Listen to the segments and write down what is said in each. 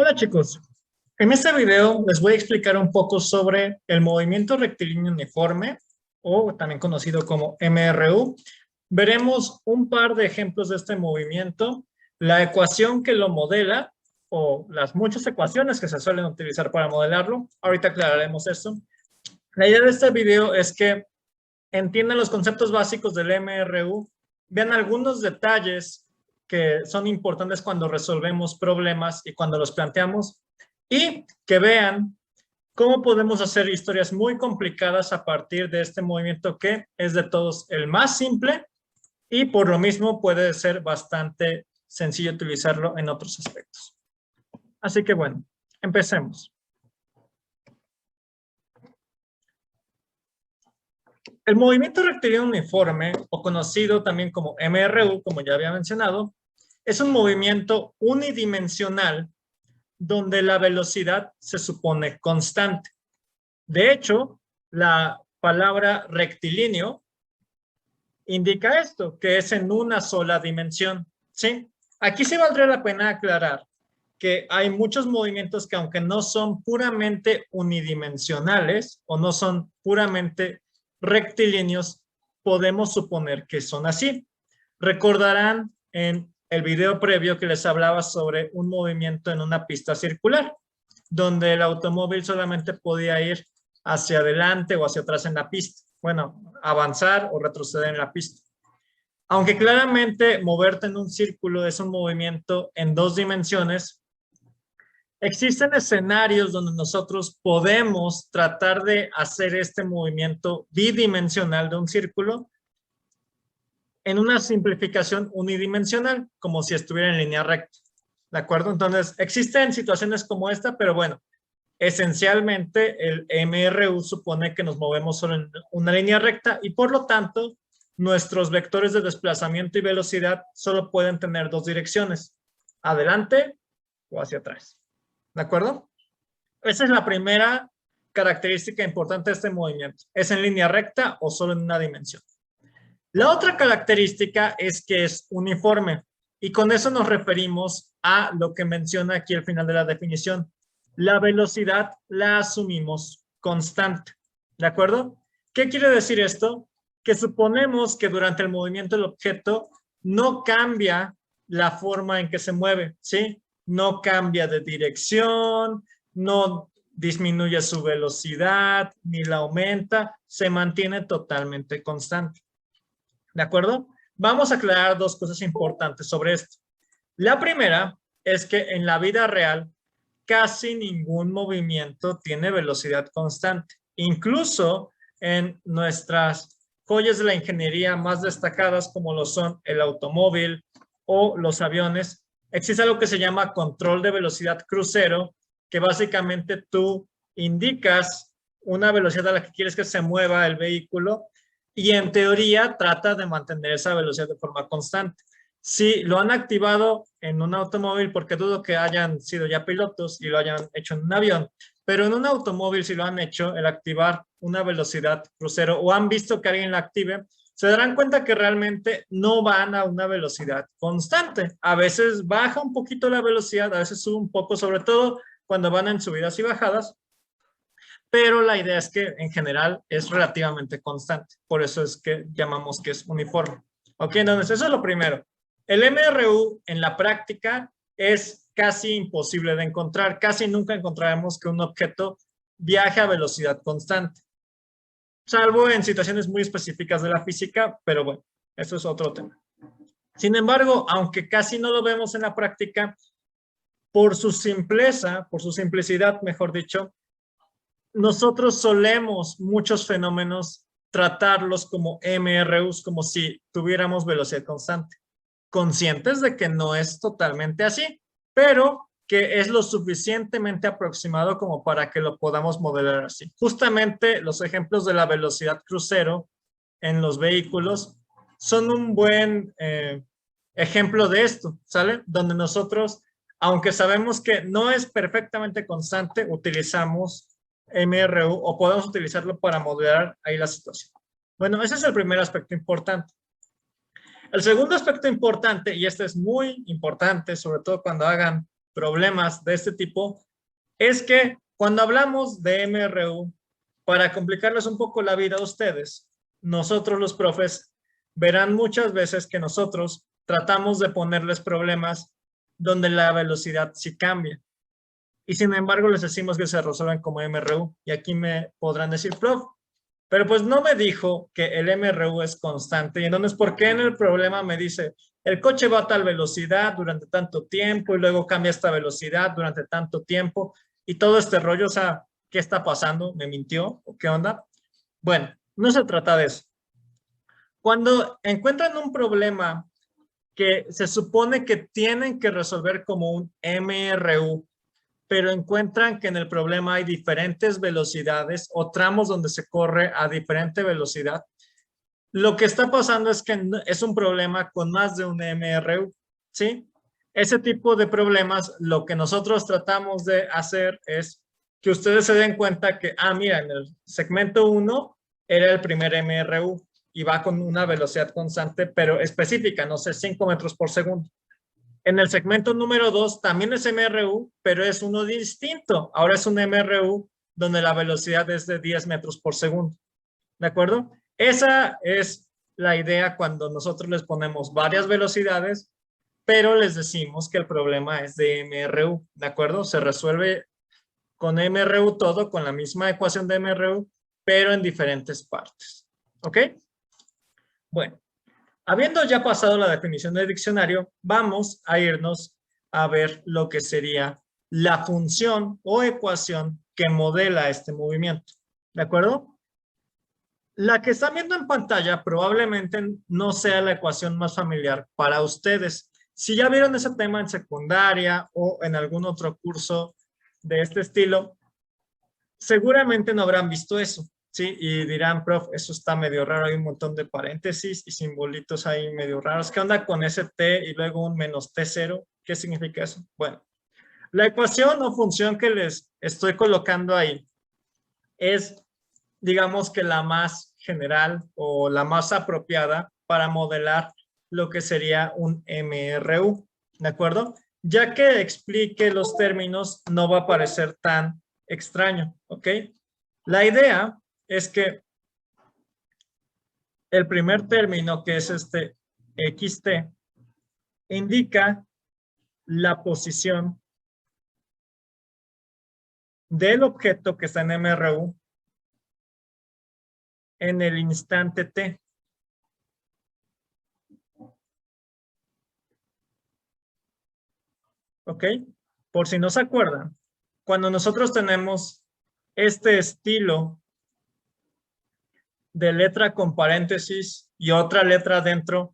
Hola chicos, en este video les voy a explicar un poco sobre el movimiento rectilíneo uniforme o también conocido como MRU. Veremos un par de ejemplos de este movimiento, la ecuación que lo modela o las muchas ecuaciones que se suelen utilizar para modelarlo. Ahorita aclararemos esto. La idea de este video es que entiendan los conceptos básicos del MRU, vean algunos detalles que son importantes cuando resolvemos problemas y cuando los planteamos, y que vean cómo podemos hacer historias muy complicadas a partir de este movimiento que es de todos el más simple y por lo mismo puede ser bastante sencillo utilizarlo en otros aspectos. Así que bueno, empecemos. El movimiento rectilíneo uniforme, o conocido también como MRU, como ya había mencionado, es un movimiento unidimensional donde la velocidad se supone constante. De hecho, la palabra rectilíneo indica esto, que es en una sola dimensión, ¿sí? Aquí sí valdría la pena aclarar que hay muchos movimientos que aunque no son puramente unidimensionales o no son puramente rectilíneos, podemos suponer que son así. Recordarán en el video previo que les hablaba sobre un movimiento en una pista circular, donde el automóvil solamente podía ir hacia adelante o hacia atrás en la pista. Bueno, avanzar o retroceder en la pista. Aunque claramente moverte en un círculo es un movimiento en dos dimensiones, existen escenarios donde nosotros podemos tratar de hacer este movimiento bidimensional de un círculo en una simplificación unidimensional, como si estuviera en línea recta. ¿De acuerdo? Entonces, existen situaciones como esta, pero bueno, esencialmente el MRU supone que nos movemos solo en una línea recta y por lo tanto, nuestros vectores de desplazamiento y velocidad solo pueden tener dos direcciones, adelante o hacia atrás. ¿De acuerdo? Esa es la primera característica importante de este movimiento. ¿Es en línea recta o solo en una dimensión? La otra característica es que es uniforme y con eso nos referimos a lo que menciona aquí al final de la definición. La velocidad la asumimos constante. ¿De acuerdo? ¿Qué quiere decir esto? Que suponemos que durante el movimiento del objeto no cambia la forma en que se mueve, ¿sí? No cambia de dirección, no disminuye su velocidad, ni la aumenta, se mantiene totalmente constante. ¿De acuerdo? Vamos a aclarar dos cosas importantes sobre esto. La primera es que en la vida real casi ningún movimiento tiene velocidad constante. Incluso en nuestras joyas de la ingeniería más destacadas como lo son el automóvil o los aviones, existe algo que se llama control de velocidad crucero, que básicamente tú indicas una velocidad a la que quieres que se mueva el vehículo y en teoría trata de mantener esa velocidad de forma constante. Si lo han activado en un automóvil, porque dudo que hayan sido ya pilotos y lo hayan hecho en un avión, pero en un automóvil si lo han hecho, el activar una velocidad crucero o han visto que alguien la active, se darán cuenta que realmente no van a una velocidad constante. A veces baja un poquito la velocidad, a veces sube un poco, sobre todo cuando van en subidas y bajadas, pero la idea es que en general es relativamente constante. Por eso es que llamamos que es uniforme. Ok, entonces eso es lo primero. El MRU en la práctica es casi imposible de encontrar. Casi nunca encontraremos que un objeto viaje a velocidad constante. Salvo en situaciones muy específicas de la física, pero bueno, eso es otro tema. Sin embargo, aunque casi no lo vemos en la práctica, por su simpleza, por su simplicidad, mejor dicho, nosotros solemos muchos fenómenos tratarlos como MRUs, como si tuviéramos velocidad constante, conscientes de que no es totalmente así, pero que es lo suficientemente aproximado como para que lo podamos modelar así. Justamente los ejemplos de la velocidad crucero en los vehículos son un buen ejemplo de esto, ¿sale? Donde nosotros, aunque sabemos que no es perfectamente constante, utilizamos MRU o podemos utilizarlo para modelar ahí la situación. Bueno, ese es el primer aspecto importante. El segundo aspecto importante, y este es muy importante, sobre todo cuando hagan problemas de este tipo es que cuando hablamos de MRU, para complicarles un poco la vida a ustedes, nosotros los profes verán muchas veces que nosotros tratamos de ponerles problemas donde la velocidad sí cambia. Y sin embargo les decimos que se resuelven como MRU. Y aquí me podrán decir, prof, pero pues no me dijo que el MRU es constante. Y entonces, ¿por qué en el problema me dice, el coche va a tal velocidad durante tanto tiempo y luego cambia esta velocidad durante tanto tiempo? Y todo este rollo, o sea, ¿qué está pasando? ¿Me mintió? ¿O qué onda? Bueno, no se trata de eso. Cuando encuentran un problema que se supone que tienen que resolver como un MRU, pero encuentran que en el problema hay diferentes velocidades o tramos donde se corre a diferente velocidad, lo que está pasando es que es un problema con más de un MRU, ¿sí? Ese tipo de problemas, lo que nosotros tratamos de hacer es que ustedes se den cuenta que, mira, en el segmento 1 era el primer MRU y va con una velocidad constante, pero específica, no sé, 5 metros por segundo. En el segmento número 2 también es MRU, pero es uno distinto. Ahora es un MRU donde la velocidad es de 10 metros por segundo. ¿De acuerdo? Esa es la idea cuando nosotros les ponemos varias velocidades, pero les decimos que el problema es de MRU. ¿De acuerdo? Se resuelve con MRU todo, con la misma ecuación de MRU, pero en diferentes partes. ¿Ok? Bueno. Habiendo ya pasado la definición del diccionario, vamos a irnos a ver lo que sería la función o ecuación que modela este movimiento. ¿De acuerdo? La que están viendo en pantalla probablemente no sea la ecuación más familiar para ustedes. Si ya vieron ese tema en secundaria o en algún otro curso de este estilo, seguramente no habrán visto eso. Sí, y dirán, prof, eso está medio raro, hay un montón de paréntesis y simbolitos ahí medio raros. ¿Qué onda con ese T y luego un menos T0? ¿Qué significa eso? Bueno, la ecuación o función que les estoy colocando ahí es, digamos que la más general o la más apropiada para modelar lo que sería un MRU, ¿de acuerdo? Ya que explique los términos, no va a parecer tan extraño, ¿ok? La idea es que el primer término, que es este XT, indica la posición del objeto que está en MRU en el instante T. ¿Ok? Por si no se acuerdan, cuando nosotros tenemos este estilo de letra con paréntesis y otra letra dentro,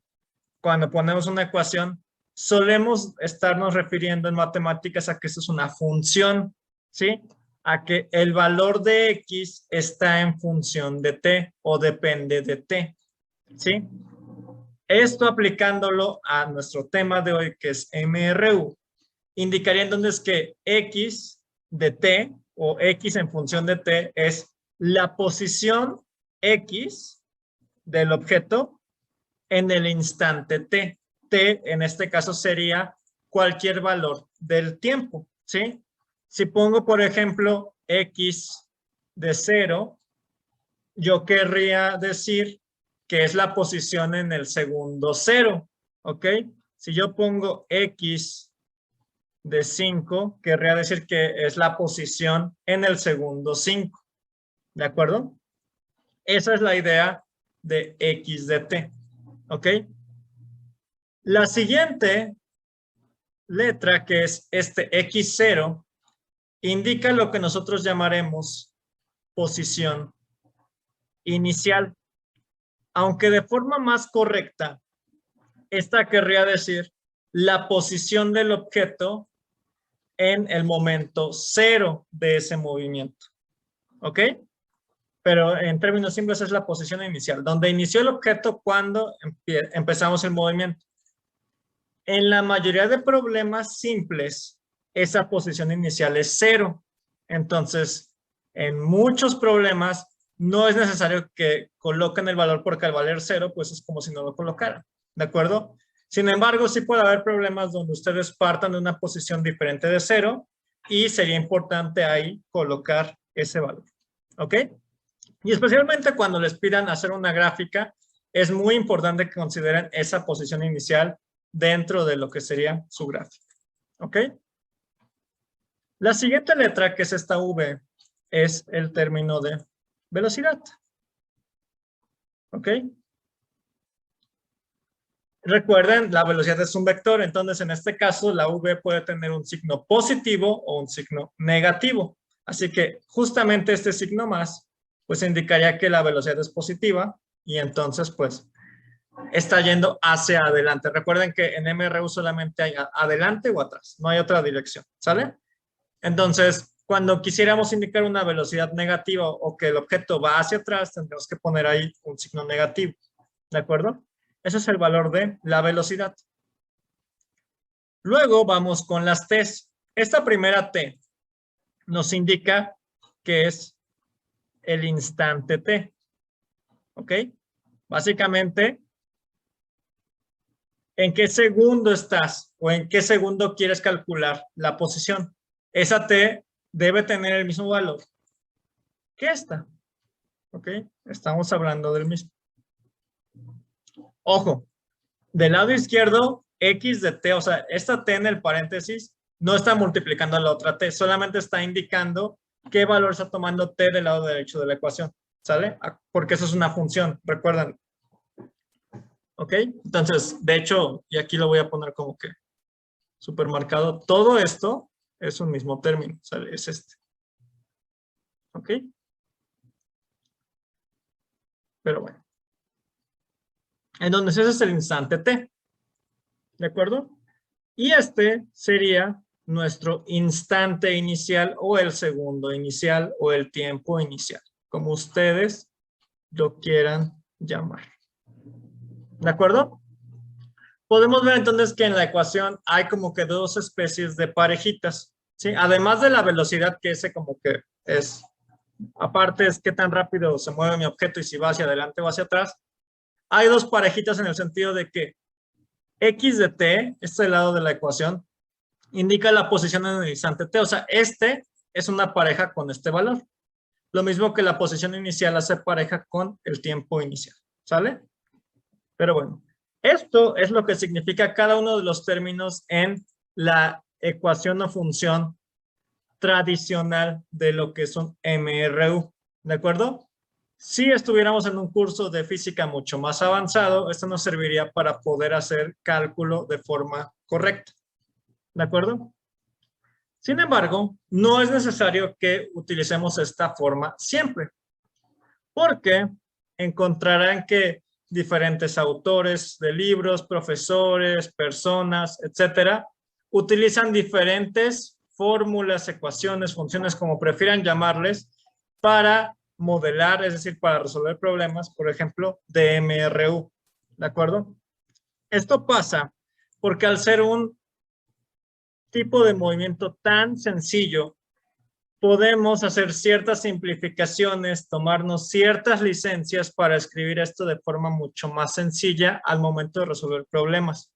cuando ponemos una ecuación, solemos estarnos refiriendo en matemáticas a que eso es una función, ¿sí? A que el valor de X está en función de T o depende de T, ¿sí? Esto aplicándolo a nuestro tema de hoy, que es MRU, indicaría entonces que X de T o X en función de T es la posición X del objeto en el instante T. T en este caso sería cualquier valor del tiempo, ¿sí? Si pongo, por ejemplo, X de 0, yo querría decir que es la posición en el segundo 0, ¿ok? Si yo pongo X de 5, querría decir que es la posición en el segundo 5, ¿de acuerdo? Esa es la idea de X de T, ¿ok? La siguiente letra, que es este X0, indica lo que nosotros llamaremos posición inicial. Aunque de forma más correcta, esta querría decir la posición del objeto en el momento 0 de ese movimiento. ¿Ok? Pero en términos simples es la posición inicial, donde inició el objeto cuando empezamos el movimiento. En la mayoría de problemas simples, esa posición inicial es 0. Entonces, en muchos problemas no es necesario que coloquen el valor porque al valer 0, pues es como si no lo colocaran. ¿De acuerdo? Sin embargo, sí puede haber problemas donde ustedes partan de una posición diferente de 0 y sería importante ahí colocar ese valor. ¿Ok? Y especialmente cuando les pidan hacer una gráfica, es muy importante que consideren esa posición inicial dentro de lo que sería su gráfica. ¿Ok? La siguiente letra, que es esta V, es el término de velocidad. ¿Ok? Recuerden, la velocidad es un vector, entonces en este caso la V puede tener un signo positivo o un signo negativo. Así que justamente este signo más, pues indicaría que la velocidad es positiva y entonces pues está yendo hacia adelante. Recuerden que en MRU solamente hay adelante o atrás, no hay otra dirección, ¿sale? Entonces, cuando quisiéramos indicar una velocidad negativa o que el objeto va hacia atrás, tendremos que poner ahí un signo negativo, ¿de acuerdo? Ese es el valor de la velocidad. Luego vamos con las T's. Esta primera T nos indica que es el instante T. ¿Ok? Básicamente, ¿en qué segundo estás o en qué segundo quieres calcular la posición? Esa T debe tener el mismo valor que esta. ¿Ok? Estamos hablando del mismo. Ojo, del lado izquierdo, X de T, o sea, esta T en el paréntesis no está multiplicando a la otra T, solamente está indicando qué valor está tomando T del lado derecho de la ecuación, ¿sale? Porque eso es una función, recuerdan. ¿Ok? Entonces, de hecho, y aquí lo voy a poner como que supermarcado, todo esto es un mismo término, ¿sale? Es este. ¿Ok? Pero bueno. Entonces, ese es el instante T. ¿De acuerdo? Y este sería nuestro instante inicial o el segundo inicial o el tiempo inicial, como ustedes lo quieran llamar. ¿De acuerdo? Podemos ver entonces que en la ecuación hay como que dos especies de parejitas, ¿sí? Además de la velocidad, que ese como que es, aparte es qué tan rápido se mueve mi objeto y si va hacia adelante o hacia atrás, hay dos parejitas en el sentido de que X de T, este lado de la ecuación, indica la posición en el instante T. O sea, este es una pareja con este valor. Lo mismo que la posición inicial hace pareja con el tiempo inicial. ¿Sale? Pero bueno, esto es lo que significa cada uno de los términos en la ecuación o función tradicional de lo que es un MRU. ¿De acuerdo? Si estuviéramos en un curso de física mucho más avanzado, esto nos serviría para poder hacer cálculo de forma correcta. ¿De acuerdo? Sin embargo, no es necesario que utilicemos esta forma siempre, porque encontrarán que diferentes autores de libros, profesores, personas, etcétera, utilizan diferentes fórmulas, ecuaciones, funciones, como prefieran llamarles, para modelar, es decir, para resolver problemas, por ejemplo, de MRU. ¿De acuerdo? Esto pasa porque al ser un tipo de movimiento tan sencillo, podemos hacer ciertas simplificaciones, tomarnos ciertas licencias para escribir esto de forma mucho más sencilla al momento de resolver problemas.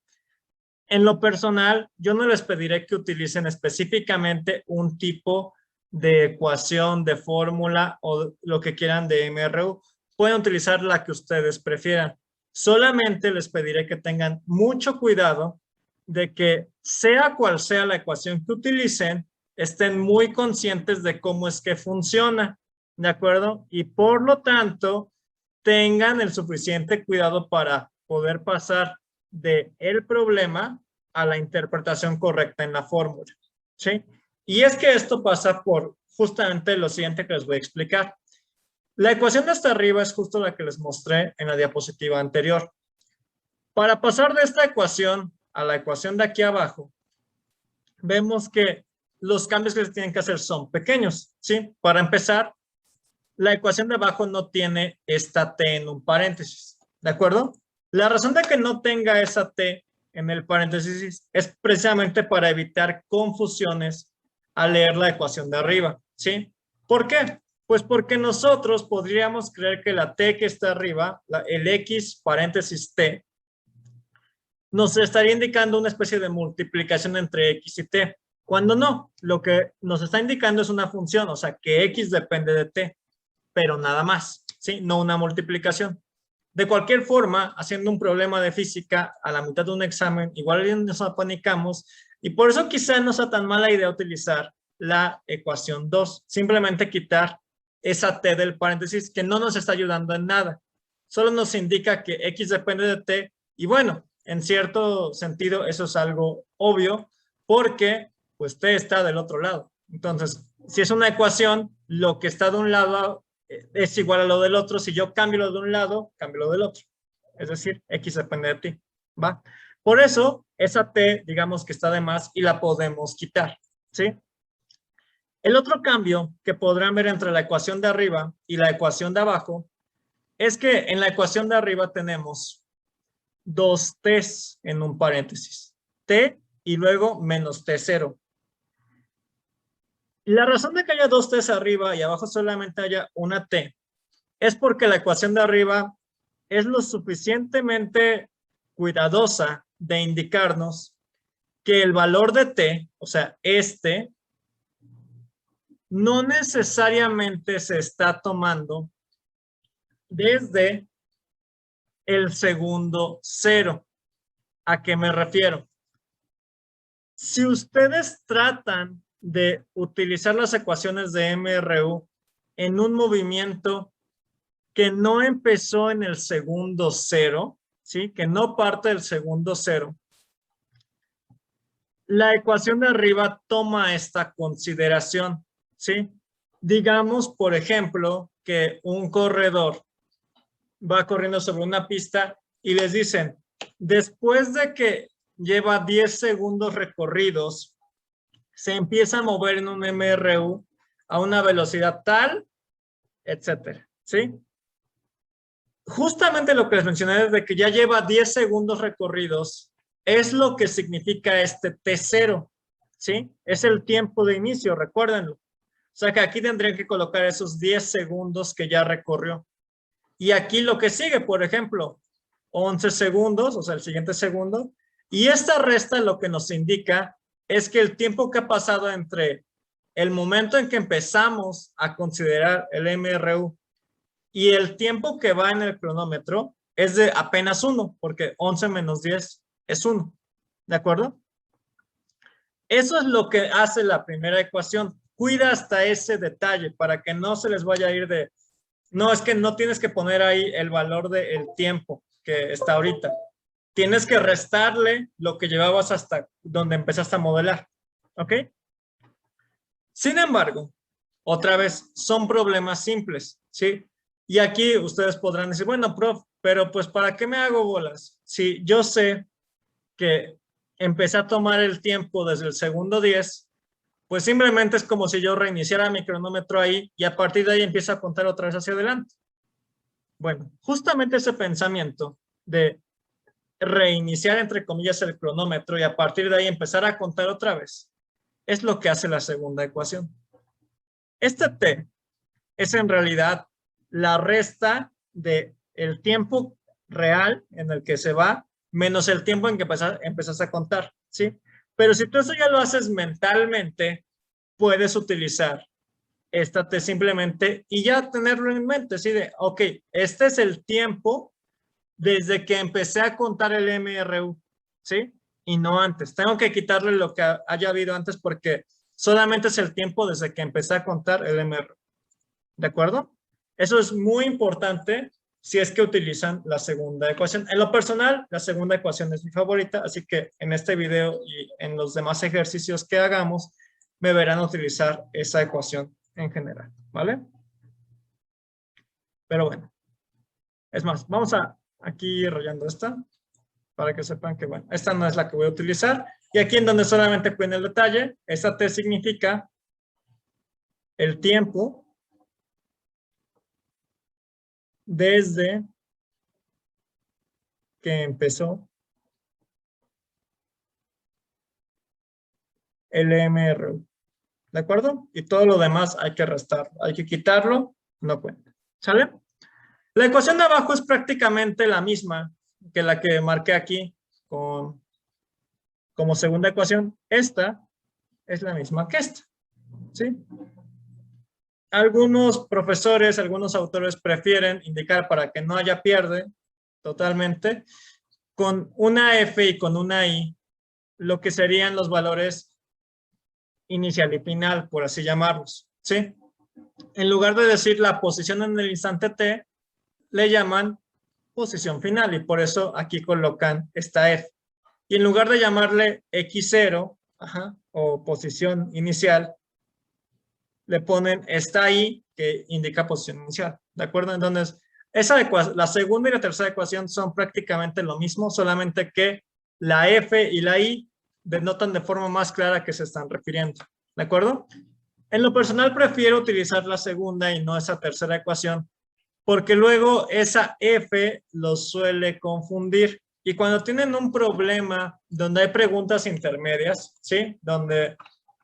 En lo personal, yo no les pediré que utilicen específicamente un tipo de ecuación, de fórmula o lo que quieran de MRU. Pueden utilizar la que ustedes prefieran. Solamente les pediré que tengan mucho cuidado de que sea cual sea la ecuación que utilicen, estén muy conscientes de cómo es que funciona, ¿de acuerdo? Y por lo tanto, tengan el suficiente cuidado para poder pasar del problema a la interpretación correcta en la fórmula, ¿sí? Y es que esto pasa por justamente lo siguiente que les voy a explicar. La ecuación de hasta arriba es justo la que les mostré en la diapositiva anterior. Para pasar de esta ecuación a la ecuación de aquí abajo, vemos que los cambios que se tienen que hacer son pequeños, ¿sí? Para empezar, la ecuación de abajo no tiene esta T en un paréntesis, ¿de acuerdo? La razón de que no tenga esa T en el paréntesis es precisamente para evitar confusiones al leer la ecuación de arriba, ¿sí? ¿Por qué? Pues porque nosotros podríamos creer que la T que está arriba, el X paréntesis T, nos estaría indicando una especie de multiplicación entre x y t. Cuando no, lo que nos está indicando es una función, o sea, que x depende de t, pero nada más, ¿sí? No una multiplicación. De cualquier forma, haciendo un problema de física a la mitad de un examen, igual nos apanicamos y por eso quizá no sea tan mala idea utilizar la ecuación 2. Simplemente quitar esa t del paréntesis que no nos está ayudando en nada. Solo nos indica que x depende de t y bueno, en cierto sentido eso es algo obvio porque pues t está del otro lado. Entonces, si es una ecuación, lo que está de un lado es igual a lo del otro. Si yo cambio lo de un lado, cambio lo del otro. Es decir, x depende de ti, ¿va? Por eso, esa t, digamos que está de más y la podemos quitar, ¿sí? El otro cambio que podrán ver entre la ecuación de arriba y la ecuación de abajo es que en la ecuación de arriba tenemos dos t's en un paréntesis. T y luego menos t0. La razón de que haya dos t's arriba y abajo solamente haya una t es porque la ecuación de arriba es lo suficientemente cuidadosa de indicarnos que el valor de t, o sea, este, no necesariamente se está tomando desde el segundo cero. ¿A qué me refiero? Si ustedes tratan de utilizar las ecuaciones de MRU en un movimiento que no empezó en el segundo cero, ¿sí? Que no parte del segundo cero, la ecuación de arriba toma esta consideración, ¿sí? Digamos, por ejemplo, que un corredor va corriendo sobre una pista y les dicen, después de que lleva 10 segundos recorridos, se empieza a mover en un MRU a una velocidad tal, etcétera, ¿sí? Justamente lo que les mencioné desde que ya lleva 10 segundos recorridos es lo que significa este T0, ¿sí? Es el tiempo de inicio, recuérdenlo. O sea que aquí tendrían que colocar esos 10 segundos que ya recorrió. Y aquí lo que sigue, por ejemplo, 11 segundos, o sea, el siguiente segundo. Y esta resta lo que nos indica es que el tiempo que ha pasado entre el momento en que empezamos a considerar el MRU y el tiempo que va en el cronómetro es de apenas 1, porque 11 menos 10 es 1. ¿De acuerdo? Eso es lo que hace la primera ecuación. Cuida hasta ese detalle para que no se les vaya a ir de... No, es que no tienes que poner ahí el valor del tiempo que está ahorita. Tienes que restarle lo que llevabas hasta donde empezaste a modelar. ¿Ok? Sin embargo, otra vez, son problemas simples, ¿sí? Y aquí ustedes podrán decir, bueno, prof, pero pues ¿para qué me hago bolas? Si yo sé que empecé a tomar el tiempo desde el segundo 10, pues simplemente es como si yo reiniciara mi cronómetro ahí y a partir de ahí empiezo a contar otra vez hacia adelante. Bueno, justamente ese pensamiento de reiniciar entre comillas el cronómetro y a partir de ahí empezar a contar otra vez es lo que hace la segunda ecuación. Este t es en realidad la resta de el tiempo real en el que se va menos el tiempo en que empezás a contar, ¿sí? Pero si tú eso ya lo haces mentalmente, puedes utilizar esta t simplemente y ya tenerlo en mente, ¿sí? De, ok, este es el tiempo desde que empecé a contar el MRU, ¿sí? Y no antes. Tengo que quitarle lo que haya habido antes porque solamente es el tiempo desde que empecé a contar el MRU. ¿De acuerdo? Eso es muy importante si es que utilizan la segunda ecuación. En lo personal, la segunda ecuación es mi favorita, así que en este video y en los demás ejercicios que hagamos, me verán utilizar esa ecuación en general, ¿vale? Pero bueno, es más, vamos a aquí rayando esta para que sepan que, bueno, esta no es la que voy a utilizar. Y aquí en donde solamente cuiden el detalle, esta T significa el tiempo desde que empezó el MRU. ¿De acuerdo? Y todo lo demás hay que restarlo, hay que quitarlo, no cuenta. ¿Sale? La ecuación de abajo es prácticamente la misma que la que marqué aquí como segunda ecuación, esta es la misma que esta, ¿sí? Algunos profesores, algunos autores prefieren indicar para que no haya pierde totalmente, con una F y con una I, lo que serían los valores inicial y final, por así llamarlos, ¿sí? En lugar de decir la posición en el instante t, le llaman posición final y por eso aquí colocan esta F. Y en lugar de llamarle X0 o posición inicial, le ponen esta I que indica posición inicial. ¿De acuerdo? Entonces, la segunda y la tercera ecuación son prácticamente lo mismo, solamente que la F y la I denotan de forma más clara que se están refiriendo. ¿De acuerdo? En lo personal prefiero utilizar la segunda y no esa tercera ecuación, porque luego esa F los suele confundir. Y cuando tienen un problema donde hay preguntas intermedias, ¿sí? Donde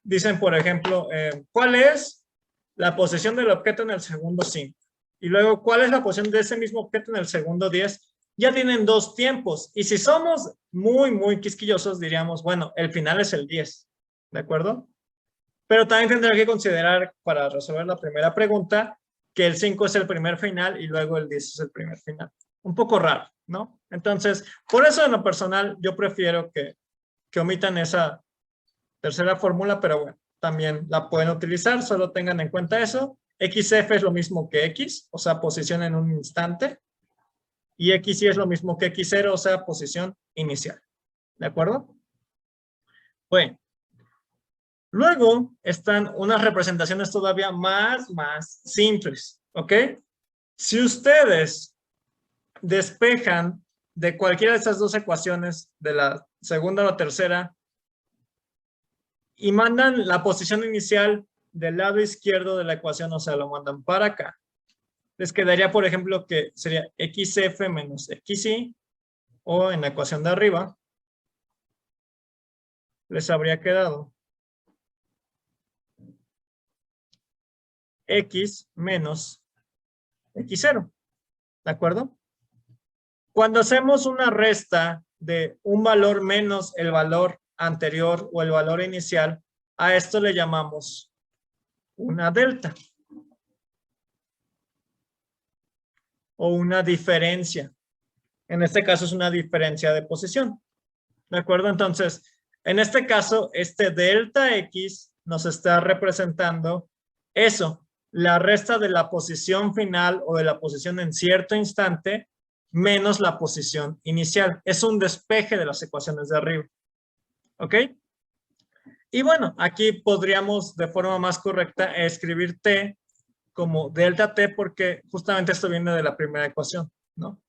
dicen, por ejemplo, ¿cuál es la posición del objeto en el segundo 5? Y luego, ¿cuál es la posición de ese mismo objeto en el segundo 10? Ya tienen dos tiempos. Y si somos muy, muy quisquillosos, diríamos, bueno, el final es el 10. ¿De acuerdo? Pero también tendrá que considerar, para resolver la primera pregunta, que el 5 es el primer final y luego el 10 es el primer final. Un poco raro, ¿no? Entonces, por eso en lo personal, yo prefiero que omitan esa tercera fórmula, pero bueno, también la pueden utilizar, solo tengan en cuenta eso. XF es lo mismo que X, o sea, posición en un instante. Y XY es lo mismo que X0, o sea, posición inicial. ¿De acuerdo? Bueno. Luego están unas representaciones todavía más simples, ¿ok? Si ustedes despejan de cualquiera de estas dos ecuaciones, de la segunda o la tercera, y mandan la posición inicial del lado izquierdo de la ecuación, o sea, lo mandan para acá, les quedaría, por ejemplo, que sería XF menos XY, o en la ecuación de arriba, les habría quedado X menos X0, ¿de acuerdo? Cuando hacemos una resta de un valor menos el valor anterior o el valor inicial, a esto le llamamos una delta o una diferencia. En este caso es una diferencia de posición. ¿De acuerdo? Entonces, en este caso, este delta X nos está representando eso, la resta de la posición final o de la posición en cierto instante menos la posición inicial. Es un despeje de las ecuaciones de arriba. ¿Ok? Y bueno, aquí podríamos de forma más correcta escribir T como delta T porque justamente esto viene de la primera ecuación, ¿no?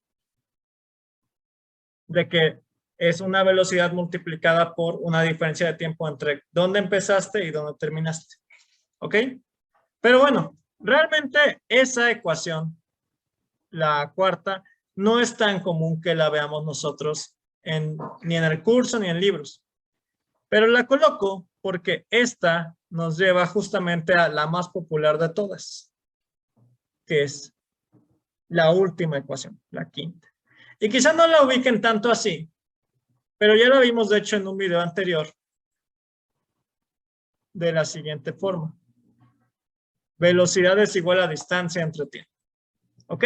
De que es una velocidad multiplicada por una diferencia de tiempo entre dónde empezaste y dónde terminaste. ¿Ok? Pero bueno, realmente esa ecuación, la cuarta, no es tan común que la veamos nosotros ni en el curso ni en libros. Pero la coloco porque esta nos lleva justamente a la más popular de todas, que es la última ecuación, la quinta. Y quizá no la ubiquen tanto así, pero ya la vimos de hecho en un video anterior de la siguiente forma. Velocidad es igual a distancia entre tiempo. ¿Ok?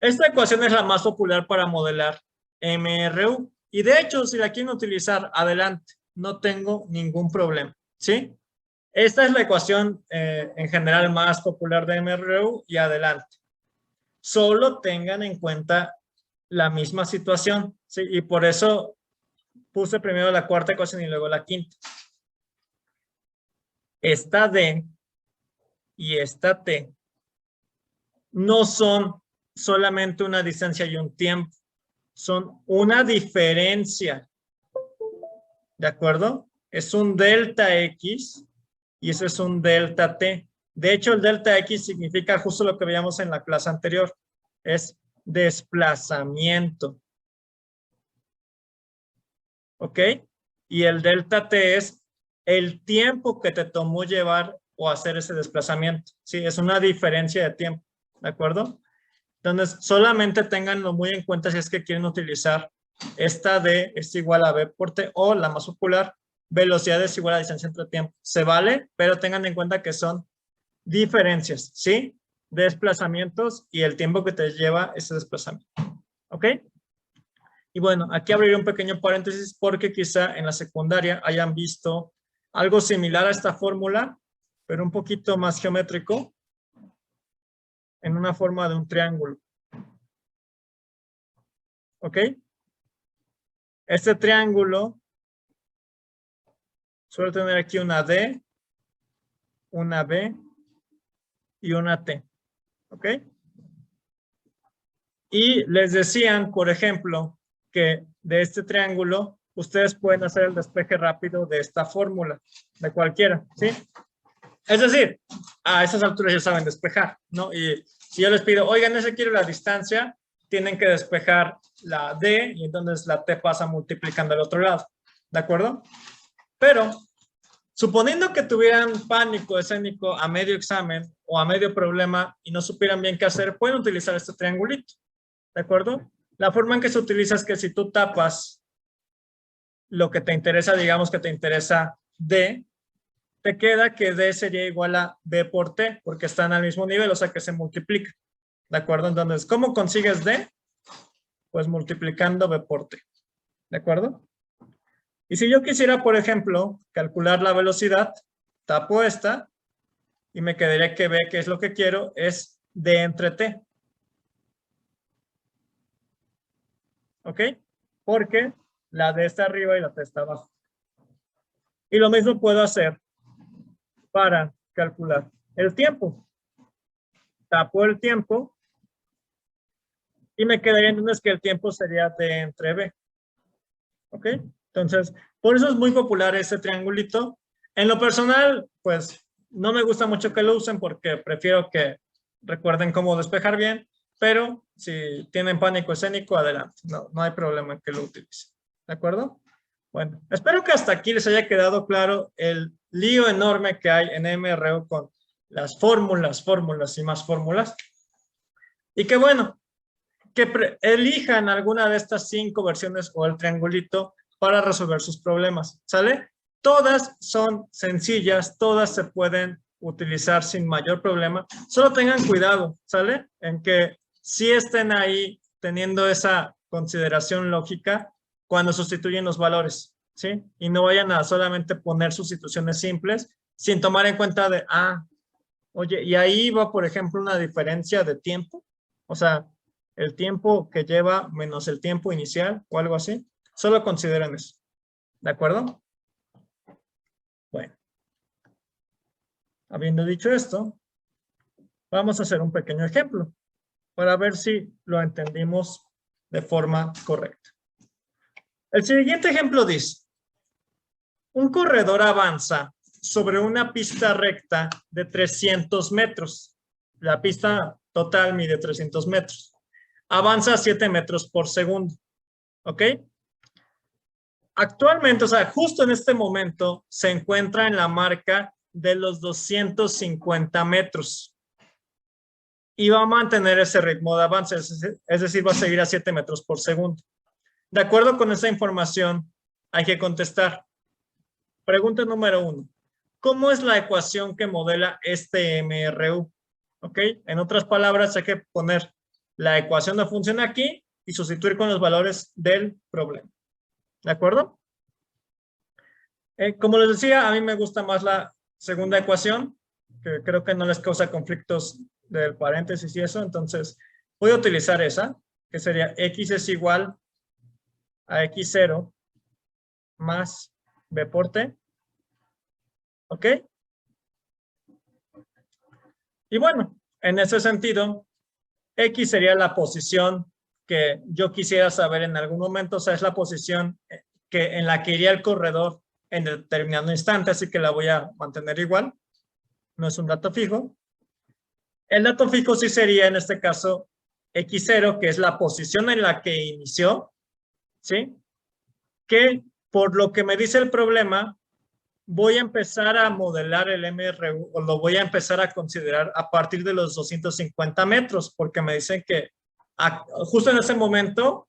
Esta ecuación es la más popular para modelar MRU. Y de hecho, si la quieren utilizar, adelante. No tengo ningún problema. ¿Sí? Esta es la ecuación en general más popular de MRU y adelante. Solo tengan en cuenta la misma situación. ¿Sí? Y por eso puse primero la cuarta ecuación y luego la quinta. Esta D y esta T no son solamente una distancia y un tiempo, son una diferencia, ¿de acuerdo? Es un delta X y ese es un delta T. De hecho, el delta X significa justo lo que veíamos en la clase anterior, es desplazamiento. ¿Ok? Y el delta T es el tiempo que te tomó llevar o hacer ese desplazamiento. Sí, es una diferencia de tiempo, ¿de acuerdo? Entonces, solamente ténganlo muy en cuenta si es que quieren utilizar esta D es igual a B por T, o la más popular, velocidad es igual a distancia entre tiempo. Se vale, pero tengan en cuenta que son diferencias, ¿sí? Desplazamientos y el tiempo que te lleva ese desplazamiento. ¿Ok? Y bueno, aquí abriré un pequeño paréntesis porque quizá en la secundaria hayan visto algo similar a esta fórmula, pero un poquito más geométrico, en una forma de un triángulo. ¿Ok? Este triángulo suele tener aquí una D, una B y una T. ¿Ok? Y les decían, por ejemplo, que de este triángulo ustedes pueden hacer el despeje rápido de esta fórmula, de cualquiera, ¿sí? Es decir, a esas alturas ya saben despejar, ¿no? Y si yo les pido, oigan, ese quiero la distancia, tienen que despejar la D y entonces la T pasa multiplicando al otro lado, ¿de acuerdo? Pero, suponiendo que tuvieran pánico escénico a medio examen o a medio problema y no supieran bien qué hacer, pueden utilizar este triangulito, ¿de acuerdo? La forma en que se utiliza es que si tú tapas lo que te interesa, digamos que te interesa D, te queda que D sería igual a B por T, porque están al mismo nivel, o sea que se multiplica. ¿De acuerdo? Entonces, ¿cómo consigues D? Pues multiplicando B por T. ¿De acuerdo? Y si yo quisiera, por ejemplo, calcular la velocidad, tapo esta y me quedaría que B, que es lo que quiero, es D entre T. ¿Ok? Porque la D está arriba y la T está abajo. Y lo mismo puedo hacer para calcular el tiempo. Tapo el tiempo y me quedaría entonces que el tiempo sería D entre B. ¿Ok? Entonces, por eso es muy popular ese triangulito. En lo personal, pues no me gusta mucho que lo usen porque prefiero que recuerden cómo despejar bien, pero si tienen pánico escénico, adelante. No hay problema en que lo utilicen. ¿De acuerdo? Bueno, espero que hasta aquí les haya quedado claro el lío enorme que hay en MRU con las fórmulas y más fórmulas. Y que bueno, que elijan alguna de estas 5 versiones o el triangulito para resolver sus problemas, ¿sale? Todas son sencillas, todas se pueden utilizar sin mayor problema. Solo tengan cuidado, ¿sale? En que sí estén ahí teniendo esa consideración lógica cuando sustituyen los valores, ¿sí? Y no vayan a solamente poner sustituciones simples sin tomar en cuenta de, oye, y ahí va, por ejemplo, una diferencia de tiempo. O sea, el tiempo que lleva menos el tiempo inicial o algo así. Solo consideren eso. ¿De acuerdo? Bueno. Habiendo dicho esto, vamos a hacer un pequeño ejemplo para ver si lo entendimos de forma correcta. El siguiente ejemplo dice, un corredor avanza sobre una pista recta de 300 metros. La pista total mide 300 metros. Avanza a 7 metros por segundo. ¿Ok? Actualmente, o sea, justo en este momento, se encuentra en la marca de los 250 metros. Y va a mantener ese ritmo de avance, es decir, va a seguir a 7 metros por segundo. De acuerdo con esa información, hay que contestar. Pregunta número 1. ¿Cómo es la ecuación que modela este MRU? ¿Ok? En otras palabras, hay que poner la ecuación de función aquí y sustituir con los valores del problema. ¿De acuerdo? Como les decía, a mí me gusta más la segunda ecuación, que creo que no les causa conflictos del paréntesis y eso, entonces voy a utilizar esa, que sería x es igual a x0 más b por t. ¿Ok? Y bueno, en ese sentido, x sería la posición que yo quisiera saber en algún momento, o sea, es la posición en la que iría el corredor en determinado instante, así que la voy a mantener igual. No es un dato fijo. El dato fijo sí sería, en este caso, x0, que es la posición en la que inició, ¿sí? Que por lo que me dice el problema, voy a empezar a modelar el MRU o lo voy a empezar a considerar a partir de los 250 metros, porque me dicen que justo en ese momento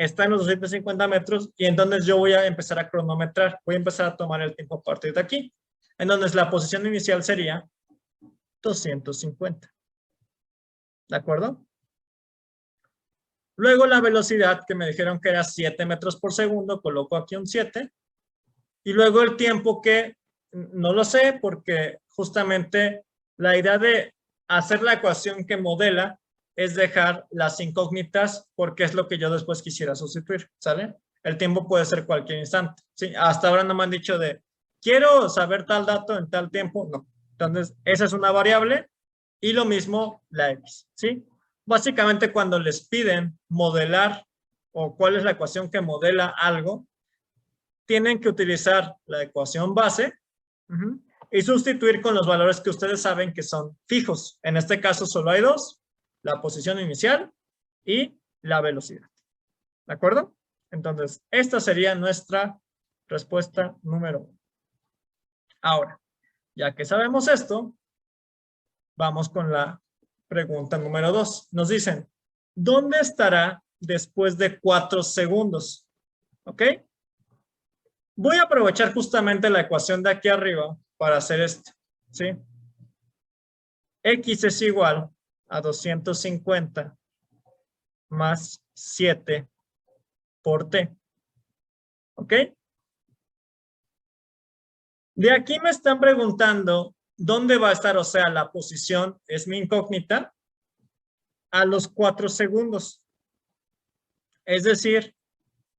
está en los 250 metros y entonces yo voy a empezar a cronometrar. Voy a empezar a tomar el tiempo a partir de aquí. Entonces la posición inicial sería 250. ¿De acuerdo? Luego la velocidad que me dijeron que era 7 metros por segundo, coloco aquí un 7. Y luego el tiempo que no lo sé porque justamente la idea de hacer la ecuación que modela es dejar las incógnitas porque es lo que yo después quisiera sustituir, ¿sale? El tiempo puede ser cualquier instante, ¿sí? Hasta ahora no me han dicho de, quiero saber tal dato en tal tiempo, no. Entonces, esa es una variable y lo mismo la X, ¿sí? Básicamente cuando les piden modelar o cuál es la ecuación que modela algo, tienen que utilizar la ecuación base y sustituir con los valores que ustedes saben que son fijos. En este caso solo hay dos, la posición inicial y la velocidad. ¿De acuerdo? Entonces, esta sería nuestra respuesta número 1. Ahora, ya que sabemos esto, vamos con la pregunta número 2. Nos dicen, ¿dónde estará después de 4 segundos? ¿Ok? Voy a aprovechar justamente la ecuación de aquí arriba para hacer esto, ¿sí? X es igual a 250 más 7 por T. ¿Ok? De aquí me están preguntando dónde va a estar, o sea, la posición es mi incógnita a los 4 segundos. Es decir,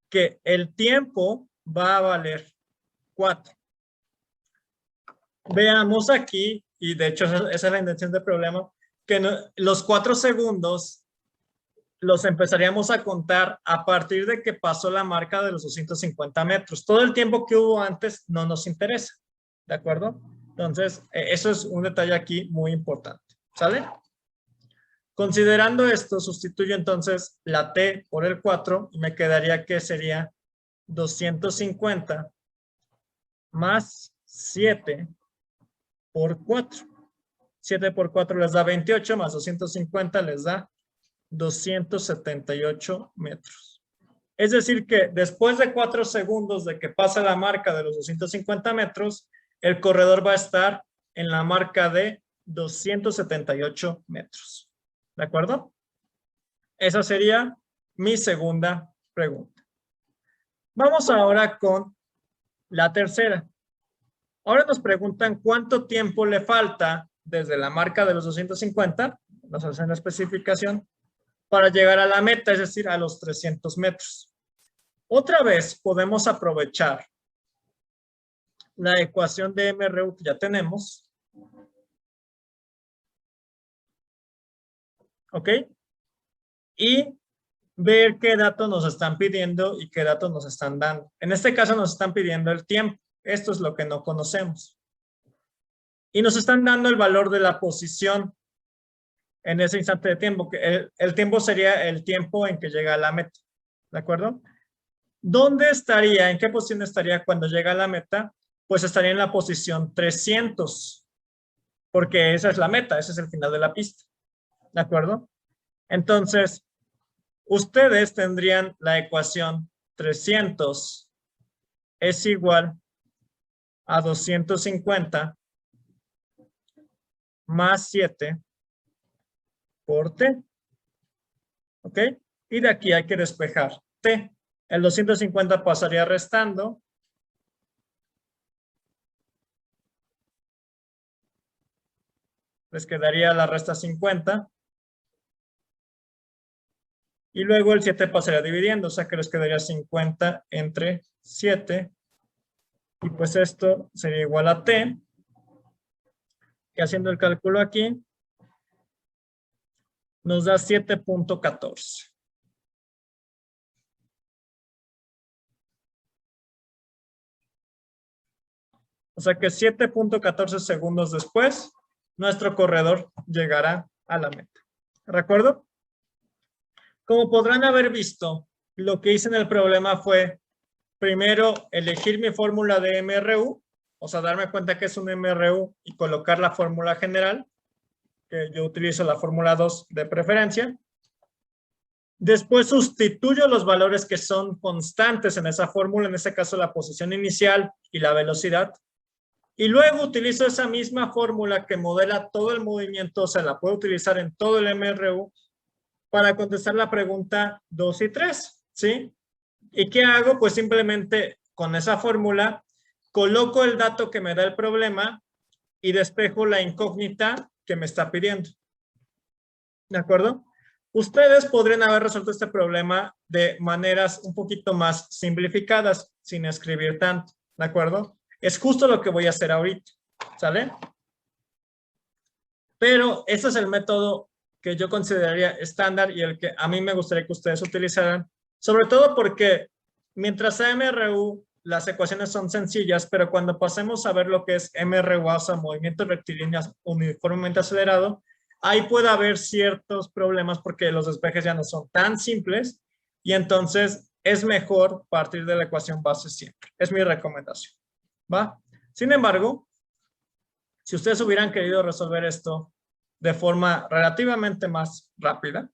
que el tiempo va a valer 4. Veamos aquí, y de hecho esa es la intención del problema, que los 4 segundos los empezaríamos a contar a partir de que pasó la marca de los 250 metros. Todo el tiempo que hubo antes no nos interesa, ¿de acuerdo? Entonces, eso es un detalle aquí muy importante, ¿sale? Considerando esto, sustituyo entonces la T por el 4 y me quedaría que sería 250 más 7 por 4. 7 por 4 les da 28, más 250 les da 278 metros. Es decir que después de 4 segundos de que pasa la marca de los 250 metros, el corredor va a estar en la marca de 278 metros. ¿De acuerdo? Esa sería mi segunda pregunta. Vamos ahora con la tercera. Ahora nos preguntan cuánto tiempo le falta desde la marca de los 250, nos hacen la especificación, para llegar a la meta, es decir, a los 300 metros. Otra vez podemos aprovechar la ecuación de MRU que ya tenemos. ¿Ok? Y ver qué datos nos están pidiendo y qué datos nos están dando. En este caso nos están pidiendo el tiempo. Esto es lo que no conocemos. Y nos están dando el valor de la posición en ese instante de tiempo. Que el tiempo sería el tiempo en que llega a la meta. ¿De acuerdo? ¿Dónde estaría? ¿En qué posición estaría cuando llega a la meta? Pues estaría en la posición 300. Porque esa es la meta, ese es el final de la pista. ¿De acuerdo? Entonces, ustedes tendrían la ecuación 300 es igual a 250 más 7 por T. ¿Ok? Y de aquí hay que despejar T. El 250 pasaría restando. Les quedaría la resta 50. Y luego el 7 pasaría dividiendo, o sea que les quedaría 50 entre 7. Y pues esto sería igual a T. Y haciendo el cálculo aquí, nos da 7.14. O sea que 7.14 segundos después, nuestro corredor llegará a la meta. ¿De acuerdo? Como podrán haber visto, lo que hice en el problema fue, primero, elegir mi fórmula de MRU, o sea, darme cuenta que es un MRU y colocar la fórmula general, que yo utilizo la fórmula 2 de preferencia. Después sustituyo los valores que son constantes en esa fórmula, en este caso la posición inicial y la velocidad. Y luego utilizo esa misma fórmula que modela todo el movimiento, o sea, la puedo utilizar en todo el MRU para contestar la pregunta 2 y 3, ¿sí? ¿Y qué hago? Pues simplemente con esa fórmula coloco el dato que me da el problema y despejo la incógnita que me está pidiendo. ¿De acuerdo? Ustedes podrían haber resuelto este problema de maneras un poquito más simplificadas, sin escribir tanto. ¿De acuerdo? Es justo lo que voy a hacer ahorita. ¿Sale? Pero ese es el método que yo consideraría estándar y el que a mí me gustaría que ustedes utilizaran, sobre todo porque mientras sea MRU, las ecuaciones son sencillas, pero cuando pasemos a ver lo que es MRU, o sea, movimiento rectilíneo uniformemente acelerado, ahí puede haber ciertos problemas porque los despejes ya no son tan simples y entonces es mejor partir de la ecuación base siempre. Es mi recomendación. ¿Va? Sin embargo, si ustedes hubieran querido resolver esto de forma relativamente más rápida,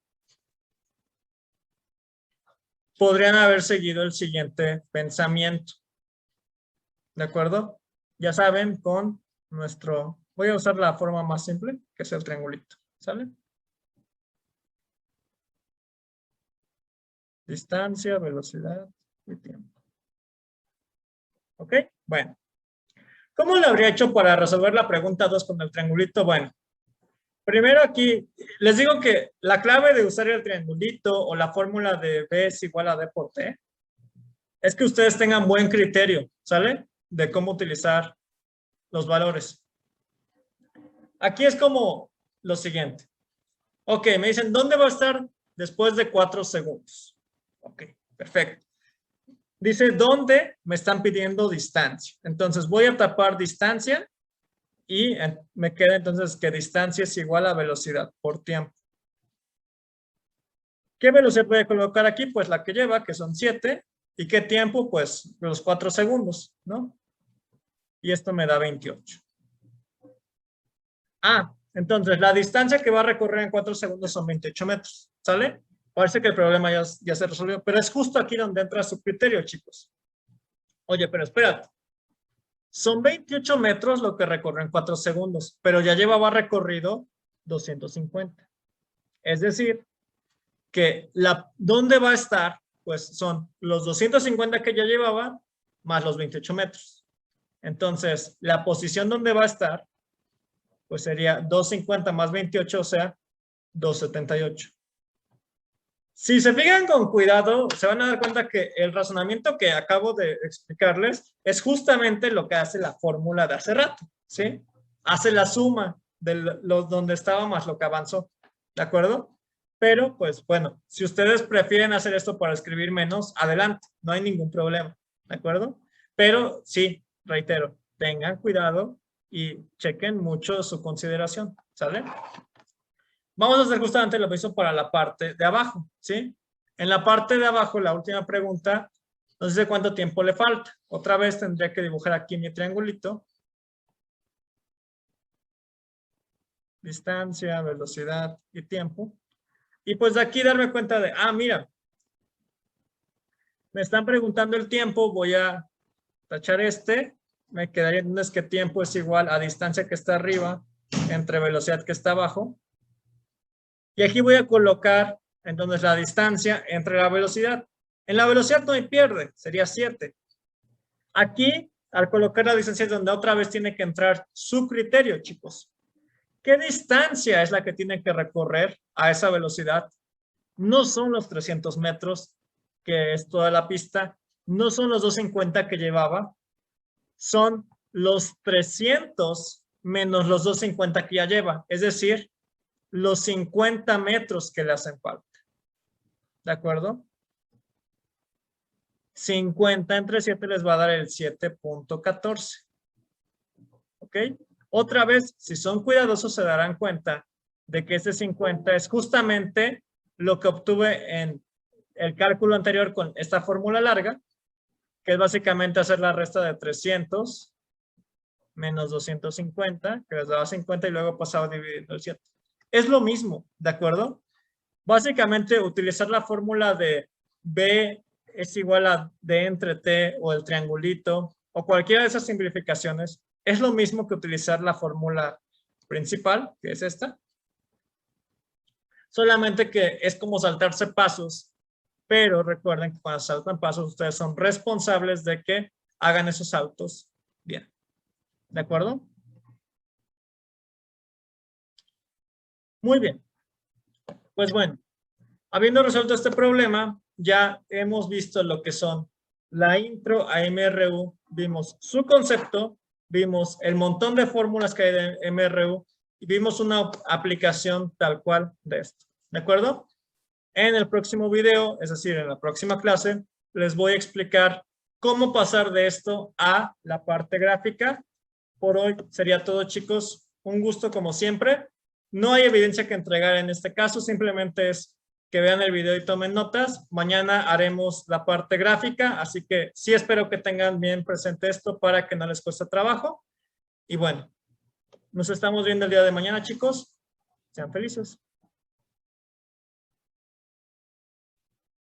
podrían haber seguido el siguiente pensamiento. ¿De acuerdo? Ya saben, con nuestro... Voy a usar la forma más simple, que es el triangulito. ¿Sale? Distancia, velocidad y tiempo. ¿Ok? Bueno. ¿Cómo lo habría hecho para resolver la pregunta 2 con el triangulito? Bueno, primero aquí, les digo que la clave de usar el triangulito o la fórmula de B es igual a D por T es que ustedes tengan buen criterio, ¿sale? De cómo utilizar los valores. Aquí es como lo siguiente. Ok, me dicen, ¿dónde va a estar después de 4 segundos? Ok, perfecto. Dice, ¿dónde me están pidiendo distancia? Entonces voy a tapar distancia y me queda entonces que distancia es igual a velocidad por tiempo. ¿Qué velocidad voy a colocar aquí? Pues la que lleva, que son 7. ¿Y qué tiempo? Pues los 4 segundos, ¿no? Y esto me da 28. Ah, entonces la distancia que va a recorrer en 4 segundos son 28 metros, ¿sale? Parece que el problema ya se resolvió, pero es justo aquí donde entra su criterio, chicos. Oye, pero espérate. Son 28 metros lo que recorre en 4 segundos, pero ya llevaba recorrido 250. Es decir, que ¿dónde va a estar? Pues son los 250 que ya llevaba más los 28 metros. Entonces, la posición donde va a estar, pues sería 250 más 28, o sea, 278. Si se fijan con cuidado, se van a dar cuenta que el razonamiento que acabo de explicarles es justamente lo que hace la fórmula de hace rato, ¿sí? Hace la suma de donde estaba más lo que avanzó, ¿de acuerdo? Pero, pues, bueno, si ustedes prefieren hacer esto para escribir menos, adelante, no hay ningún problema, ¿de acuerdo? Pero, sí, reitero, tengan cuidado y chequen mucho su consideración, ¿sale? Vamos a hacer justamente lo mismo para la parte de abajo, ¿sí? En la parte de abajo, la última pregunta, no sé cuánto tiempo le falta. Otra vez tendría que dibujar aquí mi triangulito. Distancia, velocidad y tiempo. Y pues de aquí darme cuenta de, mira, me están preguntando el tiempo, voy a tachar este. Me quedaría entonces que tiempo es igual a distancia que está arriba entre velocidad que está abajo. Y aquí voy a colocar entonces la distancia entre la velocidad. En la velocidad no hay pierde, sería 7. Aquí, al colocar la distancia es donde otra vez tiene que entrar su criterio, chicos. ¿Qué distancia es la que tiene que recorrer a esa velocidad? No son los 300 metros, que es toda la pista. No son los 250 que llevaba. Son los 300 menos los 250 que ya lleva. Es decir, los 50 metros que le hacen falta. ¿De acuerdo? 50 entre 7 les va a dar el 7.14. ¿Ok? Otra vez, si son cuidadosos, se darán cuenta de que ese 50 es justamente lo que obtuve en el cálculo anterior con esta fórmula larga, que es básicamente hacer la resta de 300 menos 250, que les daba 50 y luego pasaba dividiendo el 7. Es lo mismo, ¿de acuerdo? Básicamente, utilizar la fórmula de B es igual a D entre T o el triangulito o cualquiera de esas simplificaciones es lo mismo que utilizar la fórmula principal, que es esta. Solamente que es como saltarse pasos, pero recuerden que cuando saltan pasos ustedes son responsables de que hagan esos saltos bien. ¿De acuerdo? Muy bien. Pues bueno, habiendo resuelto este problema, ya hemos visto lo que son la intro a MRU, vimos su concepto, vimos el montón de fórmulas que hay de MRU y vimos una aplicación tal cual de esto. ¿De acuerdo? En el próximo video, es decir, en la próxima clase, les voy a explicar cómo pasar de esto a la parte gráfica. Por hoy sería todo, chicos. Un gusto como siempre. No hay evidencia que entregar en este caso, simplemente es que vean el video y tomen notas. Mañana haremos la parte gráfica, así que sí espero que tengan bien presente esto para que no les cueste trabajo. Y bueno, nos estamos viendo el día de mañana, chicos. Sean felices.